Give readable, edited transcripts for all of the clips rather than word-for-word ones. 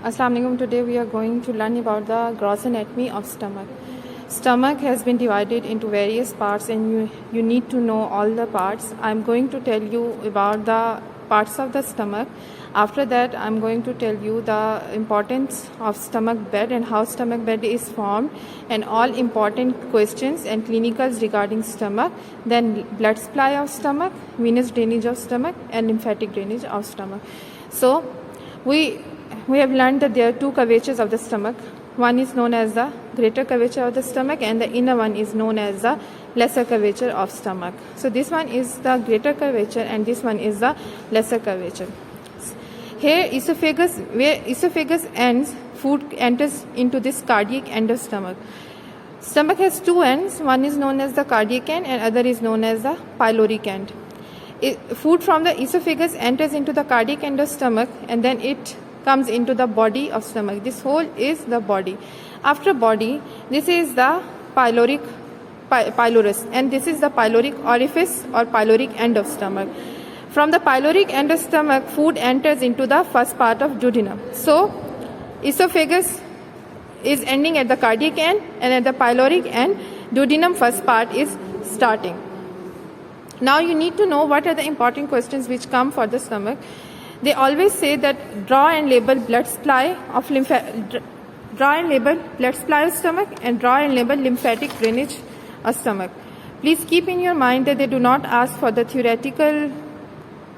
Assalamu alaikum. Today we are going to learn about the gross anatomy of stomach. Stomach has been divided into various parts and you need to know all the parts. I'm going to tell you about the parts of the stomach. After that I'm going to tell you the importance of stomach bed and how stomach bed is formed and all important questions and clinicals regarding stomach. Then blood supply of stomach, venous drainage of stomach and lymphatic drainage of stomach. So we have learned that there are two curvatures of the stomach. One is known as the greater curvature of the stomach and the inner one is known as the lesser curvature of stomach. So this one is the greater curvature and this one is the lesser curvature. Here esophagus, where esophagus ends, food enters into this cardiac end of stomach. Stomach has two ends, one is known as the cardiac end and other is known as the pyloric end. Food from the esophagus enters into the cardiac end of stomach and then it comes into the body of stomach. This whole is the body. After body, this is the pylorus and this is the pyloric orifice or pyloric end of stomach. From the pyloric end of stomach, food enters into the first part of duodenum. So esophagus is ending at the cardiac end and at the pyloric end, duodenum first part is starting. Now you need to know what are the important questions which come for the stomach. They always say that draw and label blood supply of stomach and draw and label lymphatic drainage of stomach. Please keep in your mind that they do not ask for the theoretical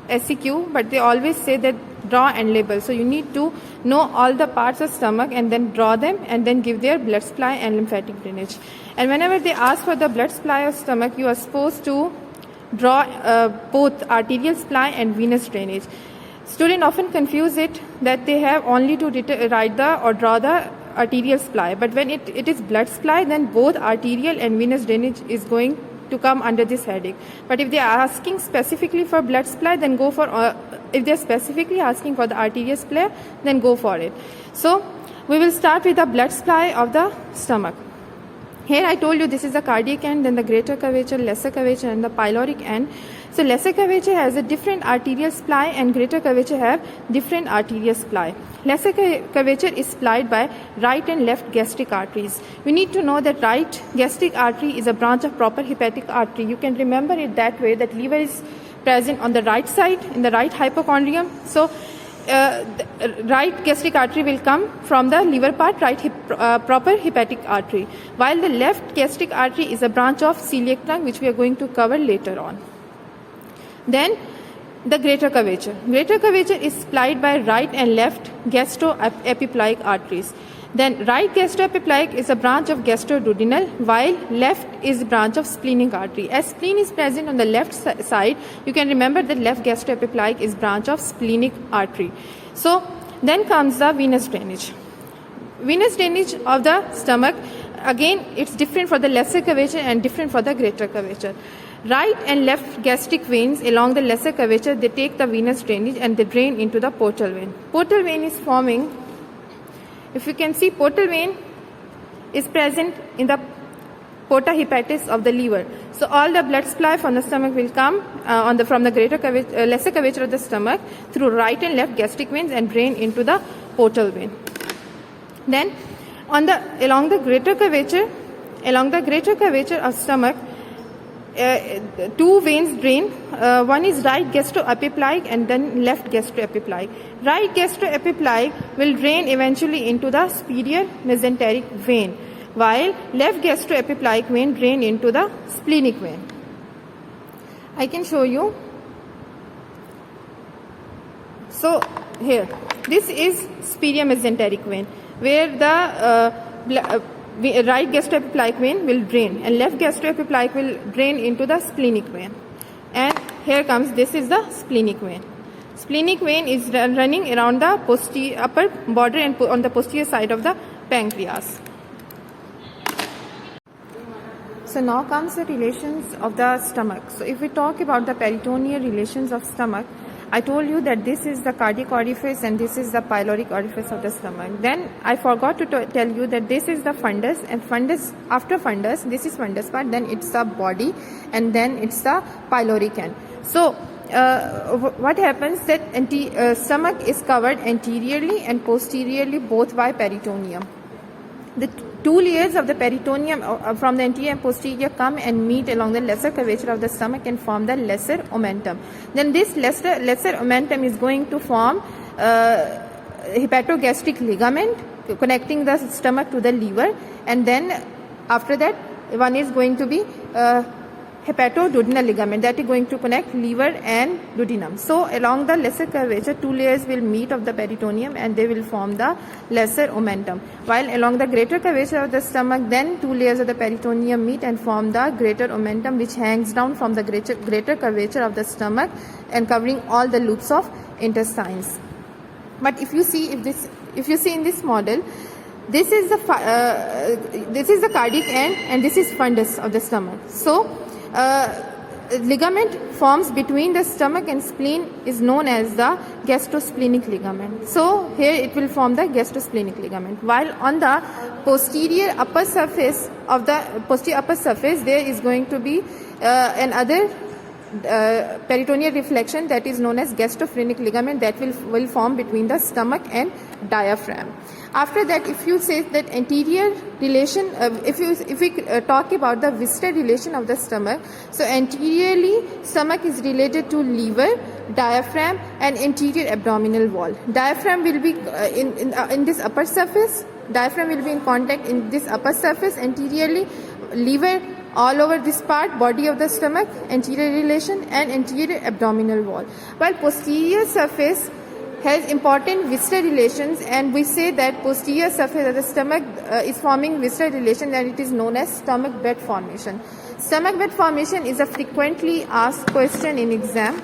SEQ, but they always say that draw and label. So you need to know all the parts of stomach and then draw them and then give their blood supply and lymphatic drainage. And whenever they ask for the blood supply of stomach, you are supposed to draw both arterial supply and venous drainage. Students often confuse it that they have only to write the or draw the arterial supply, but when it is blood supply, then both arterial and venous drainage is going to come under this heading. But if they are asking specifically for blood supply, then go for if they are specifically asking for the arterial supply, then go for it. So we will start with the blood supply of the stomach. Here I told you this is the cardiac end, then the greater curvature, lesser curvature and the pyloric end. So lesser curvature has a different arterial supply and greater curvature have different arterial supply. Lesser curvature is supplied by right and left gastric arteries. We need to know that right gastric artery is a branch of proper hepatic artery. You can remember it that way, that liver is present on the right side in the right hypochondrium. So the right gastric artery will come from the liver part, proper hepatic artery, while the left gastric artery is a branch of celiac trunk, which we are going to cover later on. Then the greater curvature. Greater curvature is supplied by right and left gastroepiploic arteries. Then right gastroepiploic is a branch of gastroduodenal, while left is a branch of splenic artery. As spleen is present on the left side, you can remember that left gastroepiploic is branch of splenic artery. So then comes the venous drainage. Venous drainage of the stomach, again it's different for the lesser curvature and different for the greater curvature. Right and left gastric veins along the lesser curvature, they take the venous drainage and they drain into the portal vein. Portal vein is forming, if you can see, portal vein is present in the porta hepatis of the liver. So all the blood supply from the stomach will come from the greater curvature, lesser curvature of the stomach through right and left gastric veins and drain into the portal vein. Then along the greater curvature of stomach, two veins drain. One is right gastroepiploic and then left gastroepiploic. Right gastroepiploic will drain eventually into the superior mesenteric vein, while left gastroepiploic vein drain into the splenic vein. I can show you. So here, this is superior mesenteric vein, where the right gastroepiploic vein will drain and left gastroepiploic will drain into the splenic vein. And here comes, this is the splenic vein. Splenic vein is running around the upper border and on the posterior side of the pancreas. So now comes the relations of the stomach. So if we talk about the peritoneal relations of stomach, I told you that this is the cardiac orifice and this is the pyloric orifice of the stomach. Then I forgot to tell you that this is the fundus, and fundus, after fundus, this is fundus part, then it's the body and then it's the pyloric end. So what happens that stomach is covered anteriorly and posteriorly both by peritoneum. The two layers of the peritoneum from the anterior and posterior come and meet along the lesser curvature of the stomach and form the lesser omentum. Then this lesser omentum is going to form hepatogastric ligament connecting the stomach to the liver, and then after that one is going to be hepatoduodenal ligament that is going to connect liver and duodenum. So along the lesser curvature, two layers will meet of the peritoneum and they will form the lesser omentum, while along the greater curvature of the stomach, then two layers of the peritoneum meet and form the greater omentum, which hangs down from the greater curvature of the stomach and covering all the loops of intestines. But if you see in this model, this is the cardiac end and this is fundus of the stomach. So ligament forms between the stomach and spleen is known as the gastrosplenic ligament. So here it will form the gastrosplenic ligament, while on the posterior upper surface there is going to be another peritoneal reflection that is known as gastrophrenic ligament that will form between the stomach and diaphragm. After that, if you say that anterior relation, if we talk about the visceral relation of the stomach, so anteriorly stomach is related to liver, diaphragm and anterior abdominal wall. Diaphragm will be in this upper surface. Diaphragm will be in contact in this upper surface anteriorly, liver all over this part, body of the stomach, anterior relation and anterior abdominal wall, while posterior surface has important visceral relations, and we say that posterior surface of the stomach is forming visceral relation, and it is known as stomach bed formation. Stomach bed formation is a frequently asked question in exam.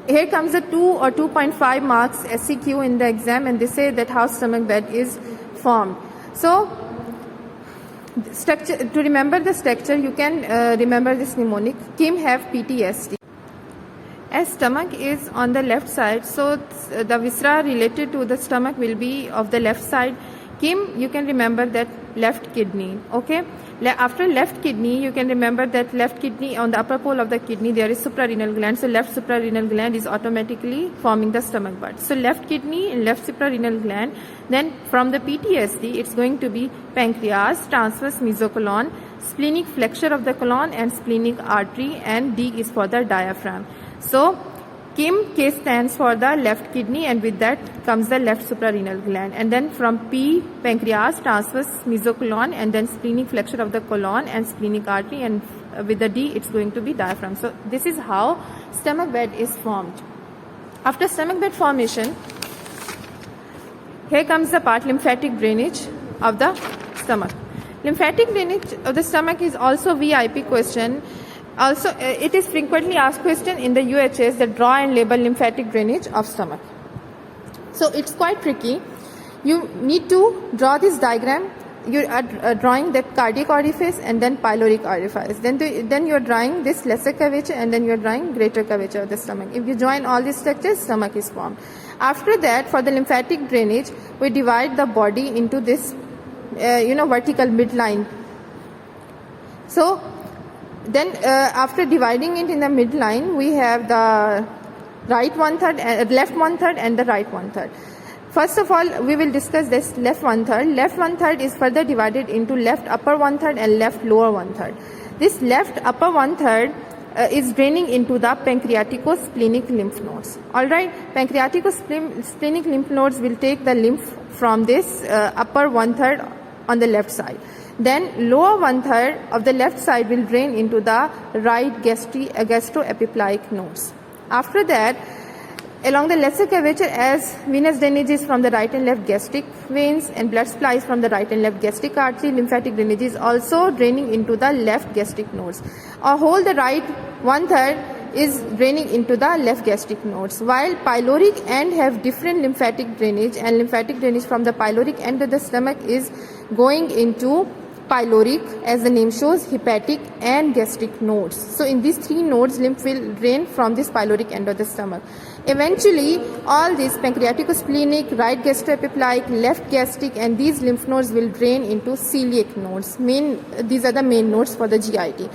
Here comes the 2 or 2.5 marks SCQ in the exam, and they say that how stomach bed is formed. So structure, to remember the structure, you can remember this mnemonic: Kim have PTSD. As stomach is on the left side, so the viscera related to the stomach will be of the left side. Kim, you can remember that left kidney. Okay, after left kidney, you can remember that left kidney, on the upper pole of the kidney there is suprarenal gland, so left suprarenal gland is automatically forming the stomach bud. So left kidney and left suprarenal gland. Then from the PTSD, it's going to be pancreas, transverse mesocolon, splenic flexure of the colon and splenic artery, and D is for the diaphragm. So Kim, K stands for the left kidney, and with that comes the left suprarenal gland, and then from P, pancreas, transverse mesocolon, and then splenic flexure of the colon and splenic artery, and with the D it's going to be diaphragm. So this is how stomach bed is formed. After stomach bed formation, here comes the part lymphatic drainage of the stomach. Lymphatic drainage of the stomach is also VIP question. Also, it is frequently asked question in the UHS, that draw and label lymphatic drainage of stomach. So it's quite tricky. You need to draw this diagram. You are drawing the cardiac orifice and then pyloric orifice. Then you are drawing this lesser curvature and then you are drawing greater curvature of the stomach. If you join all these structures, stomach is formed. After that, for the lymphatic drainage, we divide the body into this, vertical midline. So then after dividing it in the midline, we have the left 1/3 and the right 1/3. First of all, we will discuss this left 1/3. Left 1/3 is further divided into left upper 1/3 and left lower 1/3. This left upper 1/3 is draining into the pancreatico-splenic lymph nodes. Alright, pancreatico-splenic lymph nodes will take the lymph from this upper 1/3 on the left side. Then lower 1/3 of the left side will drain into the right gastroepiploic nodes. After that, along the lesser curvature, as venous drainage is from the right and left gastric veins and blood supply is from the right and left gastric artery, lymphatic drainage is also draining into the left gastric nodes. The right 1/3 is draining into the left gastric nodes, while pyloric end have different lymphatic drainage, and lymphatic drainage from the pyloric end of the stomach is going into pyloric, as the name shows, hepatic and gastric nodes. So in these three nodes, lymph will drain from this pyloric end of the stomach. Eventually, all these pancreatico-splenic, right gastroepiploic, left gastric, and these lymph nodes will drain into celiac nodes. These are the main nodes for the GIT.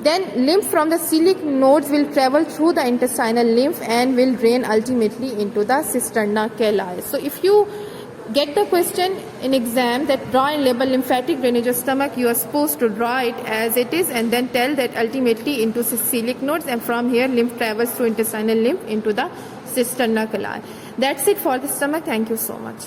Then lymph from the celiac nodes will travel through the intestinal lymph and will drain ultimately into the cisterna calli. So if you get the question in exam that draw and label lymphatic drainage of stomach, you are supposed to draw it as it is and then tell that ultimately into celiac nodes, and from here lymph travels through intestinal lymph into the cisterna calli. That's it for the stomach. Thank you so much.